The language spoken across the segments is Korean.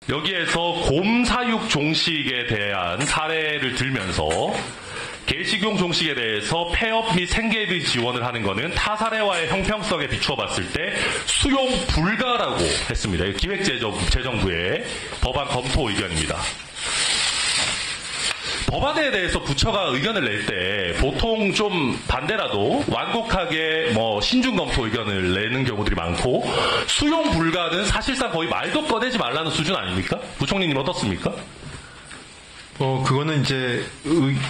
여기에서 곰사육 종식에 대한 사례를 들면서 개식용 종식에 대해서 폐업 및 생계비 지원을 하는 것은 타 사례와의 형평성에 비추어 봤을 때 수용 불가라고 했습니다. 기획재정부의 법안 검토 의견입니다. 법안에 대해서 부처가 의견을 낼 때 보통 좀 반대라도 완곡하게 신중 검토 의견을 내는 경우들이 많고, 수용 불가는 사실상 거의 말도 꺼내지 말라는 수준 아닙니까? 부총리님 어떻습니까? 그거는 이제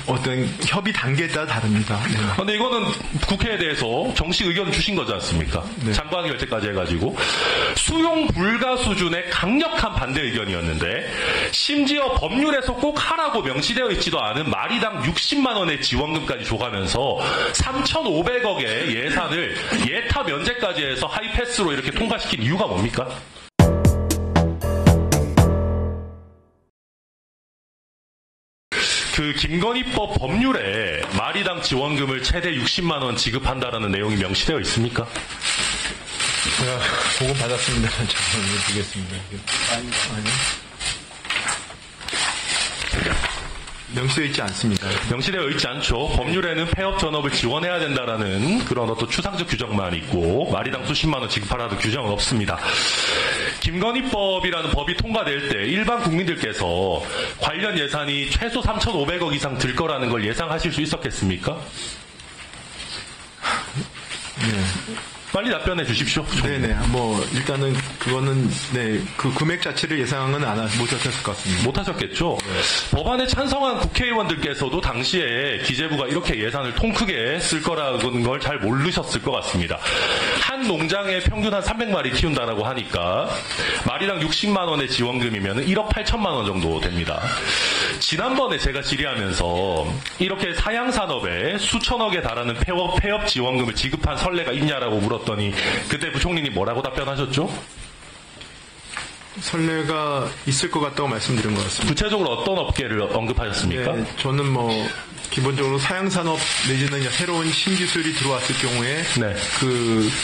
어떤 협의 단계에 따라 다릅니다. 네. 근데 이거는 국회에 대해서 정식 의견을 주신 거지 않습니까? 네. 장관 결재까지 해가지고 수용 불가 수준의 강력한 반대 의견이었는데, 심지어 법률에서 꼭 하라고 명시되어 있지도 않은 마리당 60만 원의 지원금까지 줘가면서 3,500억의 예산을 예타 면제까지 해서 하이패스로 이렇게 통과시킨 이유가 뭡니까? 그 김건희법 법률에 마리당 지원금을 최대 60만 원 지급한다라는 내용이 명시되어 있습니까? 제가 보고 받았습니다. 잠깐만요, 보겠습니다. 아니요. 명시되어 있지 않습니다. 명시되어 있지 않죠. 법률에는 폐업 전업을 지원해야 된다라는 그런 어떤 추상적 규정만 있고, 마리당 수십만 원 지급하라는 규정은 없습니다. 김건희법이라는 법이 통과될 때 일반 국민들께서 관련 예산이 최소 3,500억 이상 들 거라는 걸 예상하실 수 있었겠습니까? 네. 빨리 답변해 주십시오. 네네. 일단은 그거는, 그 금액 자체를 예상은 못하셨을 것 같습니다. 못하셨겠죠? 네. 법안에 찬성한 국회의원들께서도 당시에 기재부가 이렇게 예산을 통 크게 쓸 거라는 걸 잘 모르셨을 것 같습니다. 한 농장에 평균 한 300마리 키운다라고 하니까 마리당 60만 원의 지원금이면 1억 8천만 원 정도 됩니다. 지난번에 제가 질의하면서 이렇게 사양산업에 수천억에 달하는 폐업 지원금을 지급한 선례가 있냐라고 물었더니 그때 부총리님 뭐라고 답변하셨죠? 선례가 있을 것 같다고 말씀드린 것 같습니다. 구체적으로 어떤 업계를 언급하셨습니까? 네, 저는 기본적으로 사양산업 내지는 새로운 신기술이 들어왔을 경우에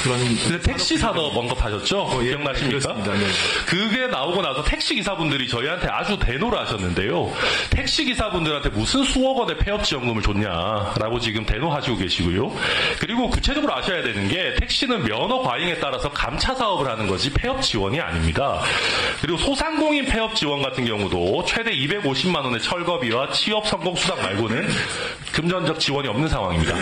그런 택시 산업 언급하셨죠? 기억나십니까? 네. 그게 나오고 나서 택시 기사분들이 저희한테 아주 대노를 하셨는데요. 택시 기사분들한테 무슨 수억 원의 폐업 지원금을 줬냐라고 지금 대노하시고 계시고요. 그리고 구체적으로 아셔야 되는 게 택시는 면허 과잉에 따라서 감차 사업을 하는 거지 폐업 지원이 아닙니다. 그리고 소상공인 폐업 지원 같은 경우도 최대 250만 원의 철거비와 취업 성공 수당 말고는 금전적 지원이 없는 상황입니다.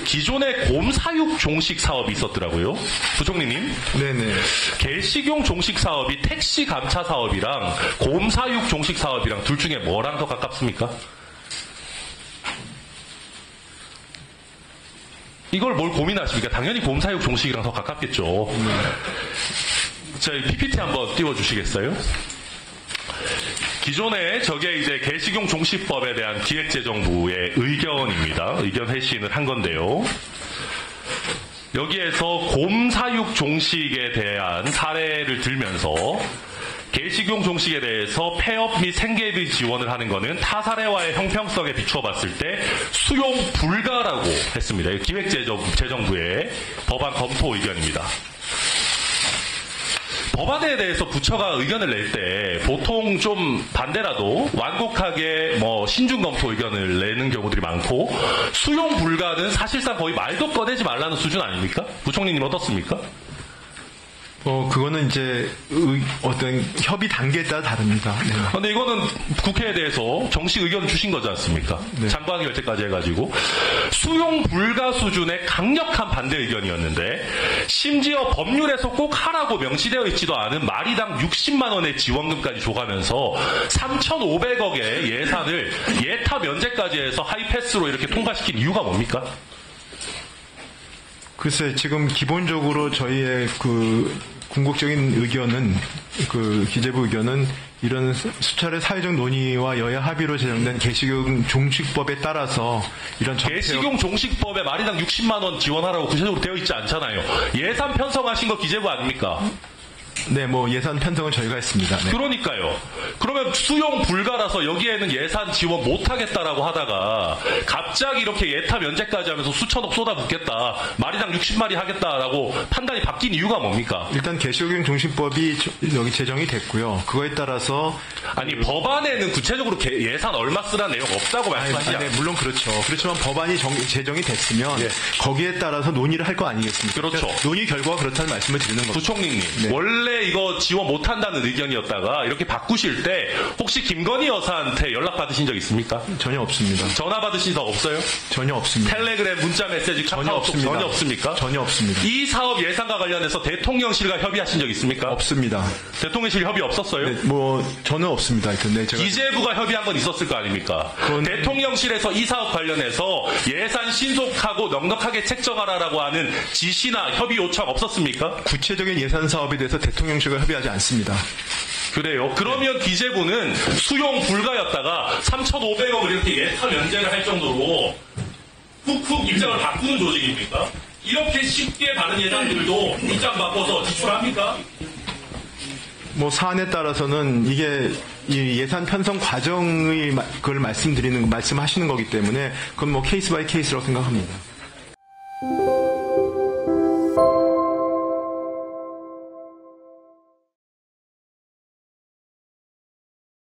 기존에 곰사육 종식 사업이 있었더라고요. 부총리님. 네네. 개식용 종식 사업이 택시 감차 사업이랑 곰사육 종식 사업이랑 둘 중에 뭐랑 더 가깝습니까? 이걸 뭘 고민하십니까? 당연히 곰사육 종식이랑 더 가깝겠죠. 저희 PPT 한번 띄워주시겠어요? 기존에 저게 이제 개식용 종식법에 대한 기획재정부의 의견입니다. 의견 회신을 한 건데요. 여기에서 곰사육 종식에 대한 사례를 들면서 개식용 종식에 대해서 폐업 및 생계비 지원을 하는 것은 타 사례와의 형평성에 비추어 봤을 때 수용 불가라고 했습니다. 기획재정부의 법안 검토 의견입니다. 법안에 대해서 부처가 의견을 낼 때 보통 좀 반대라도 완곡하게 신중 검토 의견을 내는 경우들이 많고, 수용 불가는 사실상 거의 말도 꺼내지 말라는 수준 아닙니까? 부총리님 어떻습니까? 그거는 이제 어떤 협의 단계에 따라 다릅니다. 네. 근데 이거는 국회에 대해서 정식 의견을 주신 거지 않습니까? 네. 장관 결재까지 해가지고 수용 불가 수준의 강력한 반대 의견이었는데, 심지어 법률에서 꼭 하라고 명시되어 있지도 않은 마리당 60만 원의 지원금까지 줘가면서 3,500억의 예산을 예타 면제까지 해서 하이패스로 이렇게 통과시킨 이유가 뭡니까? 글쎄, 지금 기본적으로 저희의 궁극적인 의견은, 기재부 의견은 이런 수차례 사회적 논의와 여야 합의로 제정된 개식용 종식법에 따라서 이런 개식용 종식법에 마리당 60만 원 지원하라고 구체적으로 되어 있지 않잖아요. 예산 편성하신 거 기재부 아닙니까? 네, 뭐 예산 편성은 저희가 했습니다. 네. 그러니까요. 그러면 수용 불가라서 여기에는 예산 지원 못하겠다라고 하다가 갑자기 이렇게 예타 면제까지 하면서 수천억 쏟아붓겠다. 마리당 60마리 하겠다라고 판단이 바뀐 이유가 뭡니까? 일단 개시효경 종식법이 여기 제정이 됐고요. 그거에 따라서 아니 법안에는 구체적으로 예산 얼마 쓰라는 내용 없다고 말씀하시지 네, 않습니까? 물론 그렇죠. 그렇지만 법안이 제정이 됐으면 예. 거기에 따라서 논의를 할 거 아니겠습니까? 그렇죠. 논의 결과가 그렇다는 말씀을 드리는 겁니다. 부총리님, 네. 원래 이거 지원 못한다는 의견이었다가 이렇게 바꾸실 때 혹시 김건희 여사한테 연락 받으신 적 있습니까? 전혀 없습니다. 전화 받으신 적 없어요? 전혀 없습니다. 텔레그램, 문자 메시지, 전혀 카카오톡 없습니다. 전혀 없습니까? 전혀 없습니다. 이 사업 예산과 관련해서 대통령실과 협의하신 적 있습니까? 없습니다. 대통령실 협의 없었어요? 네, 뭐 저는 없습니다. 근데 제가 기재부가 협의한 건 있었을 거 아닙니까? 대통령실에서 이 사업 관련해서 예산 신속하고 넉넉하게 책정하라라고 하는 지시나 협의 요청 없었습니까? 구체적인 예산 사업에 대해서 대통령실과 협의하지 않습니다. 그래요. 그러면 기재부는 수용 불가였다가 3,500억을 이렇게 예타 면제를 할 정도로 훅훅 입장을 바꾸는 조직입니까? 이렇게 쉽게 다른 예산들도 입장 바꿔서 지출합니까? 뭐 사안에 따라서는 이게 이 예산 편성 과정의 그걸 말씀하시는 거기 때문에 그건 뭐 케이스 바이 케이스라고 생각합니다.